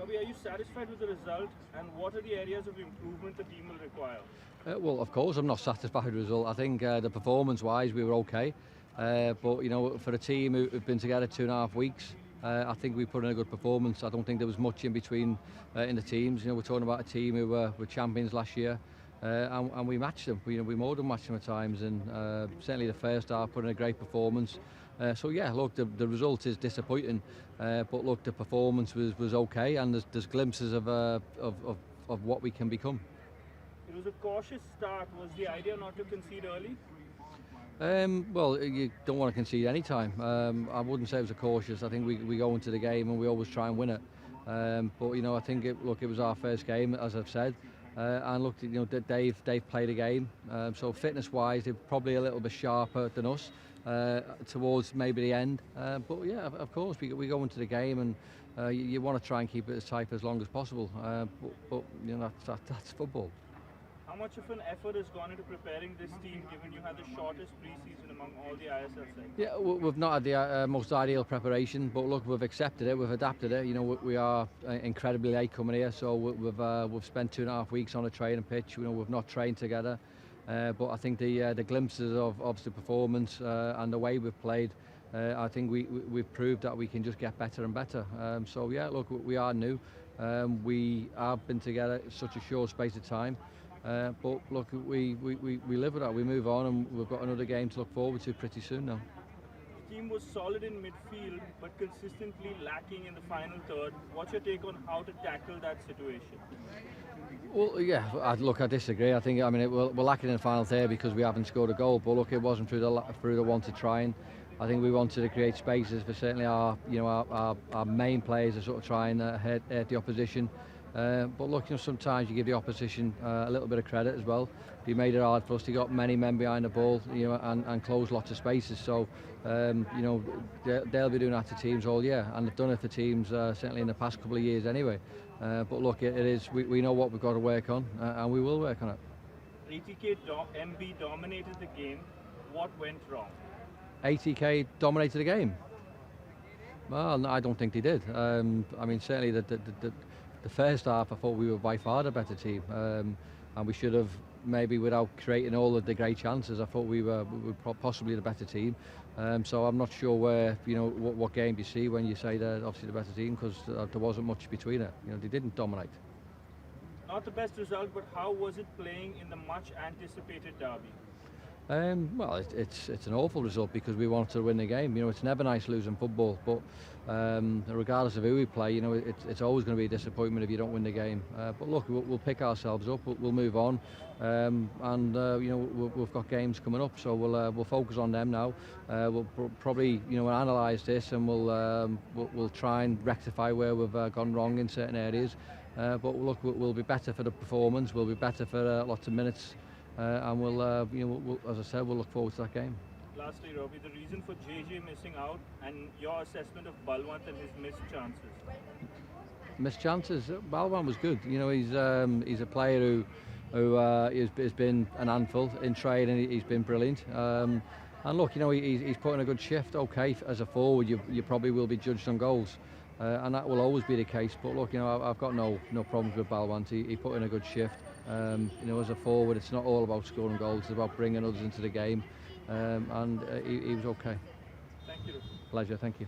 Robbie, are you satisfied with the result, and what are the areas of improvement the team will require? Well, of course, I'm not satisfied with the result. I think the performance-wise, we were okay. But, you know, for a team who've been together 2.5 weeks, I think we put in a good performance. I don't think there was much in between in the teams. You know, we're talking about a team who were champions last year, and we matched them. We more than matched them at times, and certainly the first half put in a great performance. So yeah, look, the result is disappointing, but look, the performance was okay, and there's glimpses of what we can become. It was a cautious start. Was the idea not to concede early? Well, you don't want to concede any time. I wouldn't say it was a cautious. I think we go into the game and we always try and win it. But you know, I think it was our first game, as I've said, and look, you know, Dave played a game. So fitness-wise, they're probably a little bit sharper than us towards maybe the end. But yeah, of course, we go into the game and you want to try and keep it as tight as long as possible. But you know, that's football. How much of an effort has gone into preparing this team, given you had the shortest pre-season among all the ISL sides? Yeah, we've not had the most ideal preparation, but look, we've accepted it, we've adapted it. You know, we are incredibly late coming here, so we've spent 2.5 weeks on a training pitch. You know, we've not trained together, but I think the glimpses of the performance and the way we've played, I think we've proved that we can just get better and better. So yeah, look, we are new. We have been together such a short space of time. But look, we live with that, we move on, and we've got another game to look forward to pretty soon now. The team was solid in midfield, but consistently lacking in the final third. What's your take on how to tackle that situation? Well, yeah, I disagree. I mean, we're lacking in the final third because we haven't scored a goal, but look, it wasn't through the want to try, and I think we wanted to create spaces for certainly our main players to sort of try and hurt the opposition. But look, you know, sometimes you give the opposition a little bit of credit as well. They made it hard for us. They got many men behind the ball, you know, and closed lots of spaces. So, you know, they'll be doing that to teams all year, and they've done it for teams certainly in the past couple of years anyway. But look, it is. We know what we've got to work on, and we will work on it. ATK MB dominated the game. What went wrong? ATK dominated the game. Well, no, I don't think they did. I mean, certainly the first half, I thought we were by far the better team, and we should have maybe, without creating all of the great chances, I thought we were possibly the better team. So I'm not sure where, you know, what game you see when you say they're obviously the better team, because there wasn't much between it. You know, they didn't dominate. Not the best result, but how was it playing in the much anticipated derby? Well, it's an awful result because we wanted to win the game. You know, it's never nice losing football, but regardless of who we play, you know, it's always going to be a disappointment if you don't win the game. But look, we'll pick ourselves up, we'll move on, and you know, we've got games coming up, so we'll focus on them now. We'll probably, you know, analyse this, and we'll try and rectify where we've gone wrong in certain areas. But look, we'll be better for the performance. We'll be better for lots of minutes. And you know, as I said, we'll look forward to that game. Lastly, Robbie, the reason for JJ missing out and your assessment of Balwant and his missed chances? Missed chances? Balwant was good. You know, he's a player who has been an handful in trade, and he's been brilliant. And look, you know, he's put in a good shift. Okay, as a forward, you probably will be judged on goals. And that will always be the case. But look, you know, I've got no problems with Balwant. He put in a good shift. You know, as a forward, it's not all about scoring goals. It's about bringing others into the game. And he was okay. Thank you. Pleasure. Thank you.